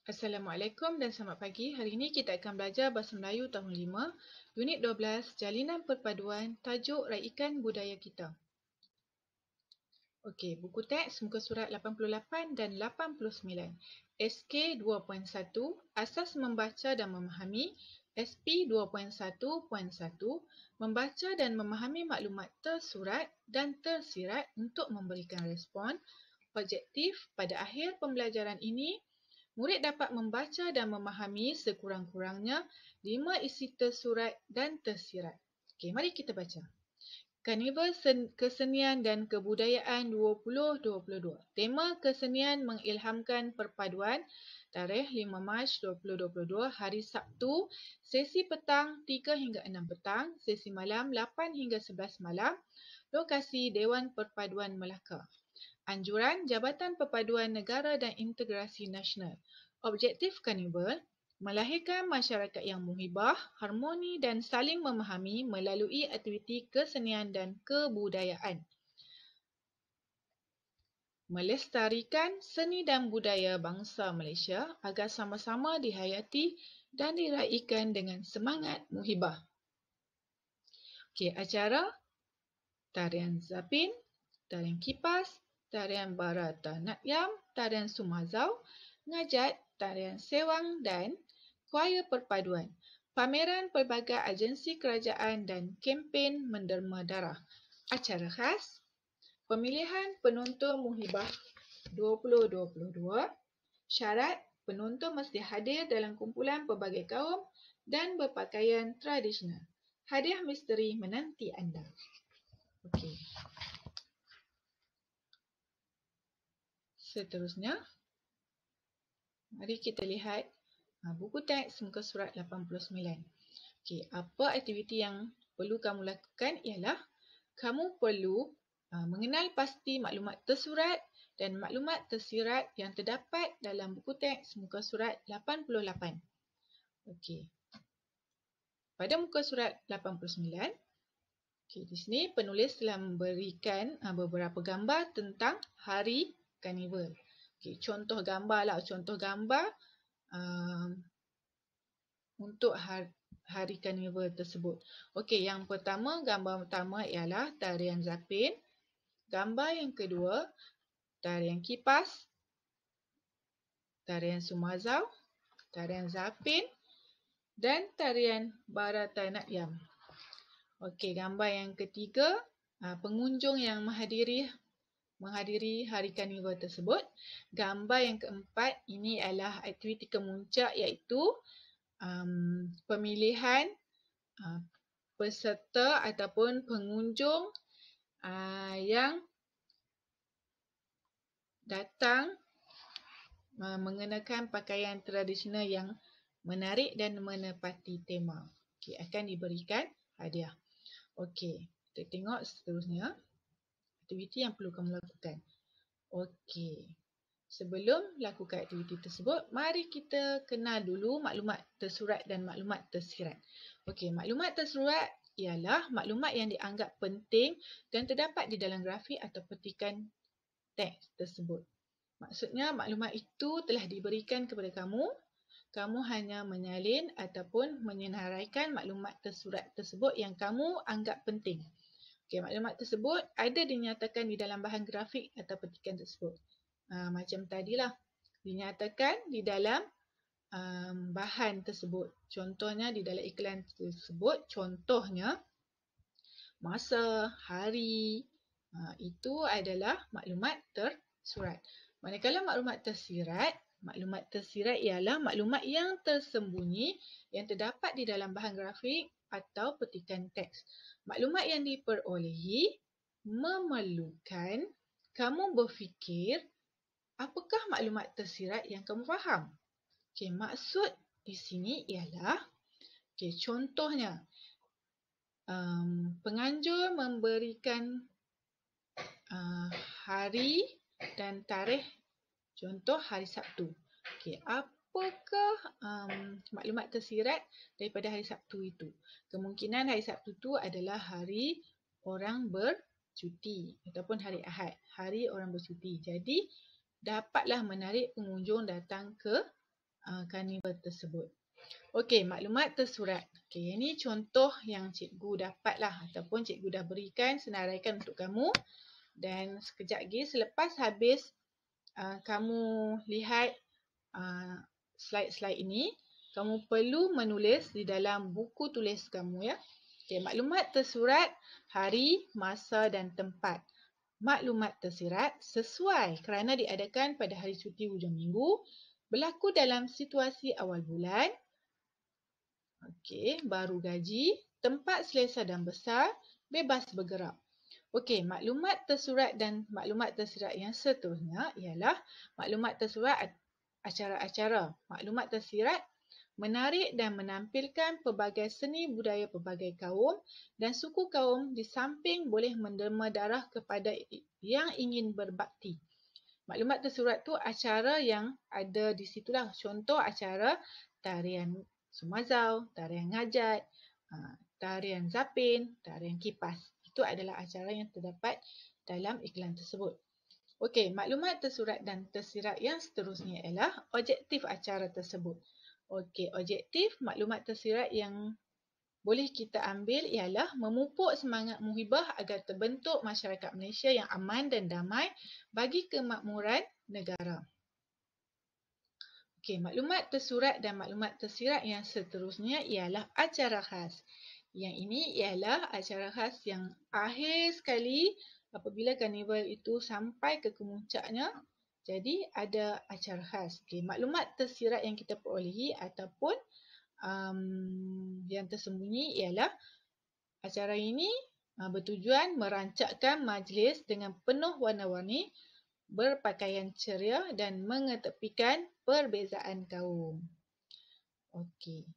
Assalamualaikum dan selamat pagi. Hari ini kita akan belajar Bahasa Melayu tahun 5, Unit 12, Jalinan Perpaduan, tajuk Raikan Budaya Kita. Okey, buku teks muka surat 88 dan 89. SK 2.1, Asas Membaca dan Memahami. SP 2.1.1, Membaca dan memahami maklumat tersurat dan tersirat untuk memberikan respon. Objektif pada akhir pembelajaran ini, murid dapat membaca dan memahami sekurang-kurangnya 5 isi tersurat dan tersirat. Okey, mari kita baca. Karnival Kesenian dan Kebudayaan 2022. Tema kesenian mengilhamkan perpaduan. Tarikh 5 Mac 2022, hari Sabtu, sesi petang 3 hingga 6 petang, sesi malam 8 hingga 11 malam. Lokasi Dewan Perpaduan Melaka. Anjuran Jabatan Perpaduan Negara dan Integrasi Nasional. Objektif Karnival, melahirkan masyarakat yang muhibah, harmoni dan saling memahami melalui aktiviti kesenian dan kebudayaan. Melestarikan seni dan budaya bangsa Malaysia agar sama-sama dihayati dan diraikan dengan semangat muhibah. Okey, acara tarian Zapin, tarian Kipas, tarian Bharatanatyam, tarian Sumazau, ngajat, tarian Sewang dan kuaya perpaduan. Pameran pelbagai agensi kerajaan dan kempen menderma darah. Acara khas, pemilihan penonton muhibah 2022. Syarat, penonton mesti hadir dalam kumpulan pelbagai kaum dan berpakaian tradisional. Hadiah misteri menanti anda. Okey. Seterusnya, mari kita lihat buku teks muka surat 89. Okey, apa aktiviti yang perlu kamu lakukan ialah kamu perlu mengenal pasti maklumat tersurat dan maklumat tersirat yang terdapat dalam buku teks muka surat 88. Okey. Pada muka surat 89, okey, di sini penulis telah memberikan beberapa gambar tentang hari Karnival. Okey, contoh gambar untuk hari Karnival tersebut. Okey, yang pertama, gambar pertama ialah tarian Zapin. Gambar yang kedua, tarian Kipas, tarian Sumazau, tarian Zapin dan tarian Bharatanatyam. Okey, gambar yang ketiga, pengunjung yang menghadiri hari Karnival tersebut. Gambar yang keempat, ini adalah aktiviti kemuncak iaitu pemilihan peserta ataupun pengunjung yang datang mengenakan pakaian tradisional yang menarik dan menepati tema. Okey, akan diberikan hadiah. Okey, kita tengok seterusnya. Aktiviti yang perlu kamu lakukan. Okey. Sebelum lakukan aktiviti tersebut, mari kita kenal dulu maklumat tersurat dan maklumat tersirat. Okey, maklumat tersurat ialah maklumat yang dianggap penting dan terdapat di dalam grafik atau petikan teks tersebut. Maksudnya maklumat itu telah diberikan kepada kamu. Kamu hanya menyalin ataupun menyenaraikan maklumat tersurat tersebut yang kamu anggap penting. Okey, maklumat tersebut ada dinyatakan di dalam bahan grafik atau petikan tersebut. Macam tadilah, dinyatakan di dalam bahan tersebut. Contohnya di dalam iklan tersebut, contohnya masa, hari, itu adalah maklumat tersurat. Manakala maklumat tersirat ialah maklumat yang tersembunyi yang terdapat di dalam bahan grafik atau petikan teks. Maklumat yang diperolehi memerlukan kamu berfikir apakah maklumat tersirat yang kamu faham. Okey, maksud di sini ialah, okey, contohnya penganjur memberikan hari dan tarikh, contoh hari Sabtu. Okey, apakah maklumat tersirat daripada hari Sabtu itu? Kemungkinan hari Sabtu itu adalah hari orang bercuti ataupun hari Ahad, hari orang bercuti. Jadi, dapatlah menarik pengunjung datang ke karnival tersebut. Okey, maklumat tersurat. Okey, ini contoh yang cikgu dapatlah ataupun cikgu dah berikan, senaraikan untuk kamu. Dan sekejap lagi selepas habis kamu lihat slide-slide ini, kamu perlu menulis di dalam buku tulis kamu ya. Okey, maklumat tersurat, hari, masa dan tempat. Maklumat tersirat sesuai kerana diadakan pada hari cuti hujung minggu, berlaku dalam situasi awal bulan, okey, baru gaji, tempat selesa dan besar, bebas bergerak. Okey, maklumat tersurat dan maklumat tersirat yang seterusnya ialah maklumat tersurat acara-acara. Maklumat tersirat menarik dan menampilkan pelbagai seni budaya pelbagai kaum dan suku kaum di samping boleh menderma darah kepada yang ingin berbakti. Maklumat tersurat tu acara yang ada di situlah. Contoh acara tarian Sumazau, tarian Ngajat, tarian Zapin, tarian Kipas. Itu adalah acara yang terdapat dalam iklan tersebut. Okey, maklumat tersurat dan tersirat yang seterusnya ialah objektif acara tersebut. Okey, objektif maklumat tersirat yang boleh kita ambil ialah memupuk semangat muhibah agar terbentuk masyarakat Malaysia yang aman dan damai bagi kemakmuran negara. Okey, maklumat tersurat dan maklumat tersirat yang seterusnya ialah acara khas. Yang ini ialah acara khas yang akhir sekali apabila karnival itu sampai ke kemuncaknya. Jadi ada acara khas. Okey, maklumat tersirat yang kita perolehi ataupun yang tersembunyi ialah acara ini bertujuan merancakkan majlis dengan penuh warna-warni, berpakaian ceria dan mengetepikan perbezaan kaum. Okey.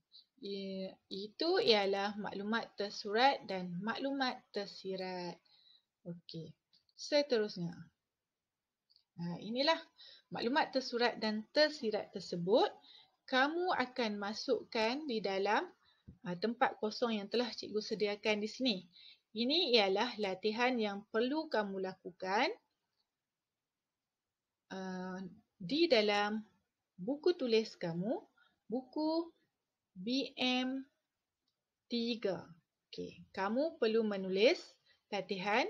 Itu ialah maklumat tersurat dan maklumat tersirat. Okey. Seterusnya. Inilah maklumat tersurat dan tersirat tersebut. Kamu akan masukkan di dalam tempat kosong yang telah cikgu sediakan di sini. Ini ialah latihan yang perlu kamu lakukan di dalam buku tulis kamu, buku BM3. Okey, kamu perlu menulis latihan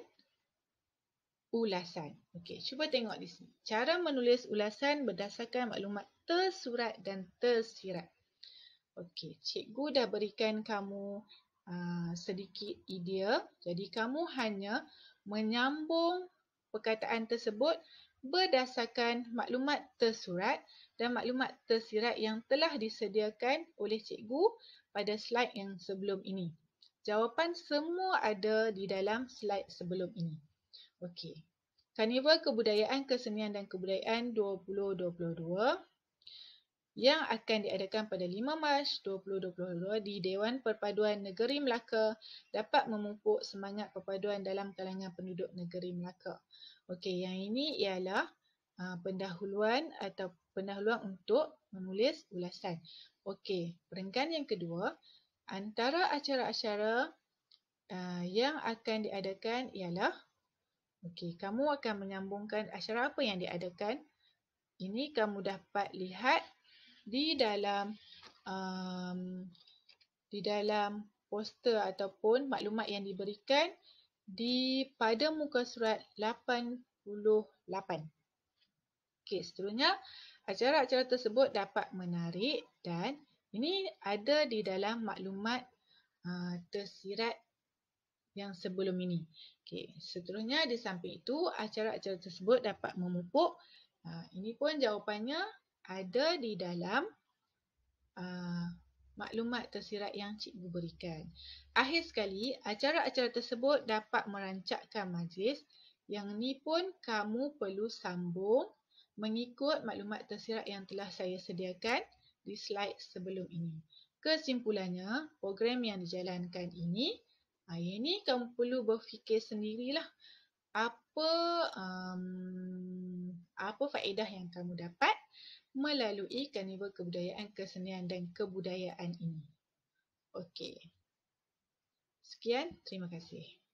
ulasan. Okey, cuba tengok di sini. Cara menulis ulasan berdasarkan maklumat tersurat dan tersirat. Okey, cikgu dah berikan kamu sedikit idea. Jadi kamu hanya menyambung perkataan tersebut berdasarkan maklumat tersurat dan maklumat tersirat yang telah disediakan oleh cikgu pada slide yang sebelum ini. Jawapan semua ada di dalam slide sebelum ini. Okey. Karnival Kebudayaan, Kesenian dan Kebudayaan 2022 yang akan diadakan pada 5 Mac 2022 di Dewan Perpaduan Negeri Melaka dapat memupuk semangat perpaduan dalam kalangan penduduk negeri Melaka. Okey, yang ini ialah pendahuluan untuk menulis ulasan. Okey, peringkat yang kedua, antara acara-acara yang akan diadakan ialah okey, kamu akan menyambungkan acara apa yang diadakan. Ini kamu dapat lihat di dalam poster ataupun maklumat yang diberikan pada muka surat 88. Okey, seterusnya acara-acara tersebut dapat menarik dan ini ada di dalam maklumat tersirat yang sebelum ini. Okey, seterusnya di samping itu acara-acara tersebut dapat memupuk. Ini pun jawapannya ada di dalam maklumat tersirat yang cikgu berikan. Akhir sekali, acara-acara tersebut dapat merancakkan majlis. Yang ni pun kamu perlu sambung mengikut maklumat tersirat yang telah saya sediakan di slide sebelum ini. Kesimpulannya, program yang dijalankan ini kamu perlu berfikir sendirilah apa faedah yang kamu dapat melalui Karnival Kebudayaan, Kesenian dan Kebudayaan ini. Okey. Sekian, terima kasih.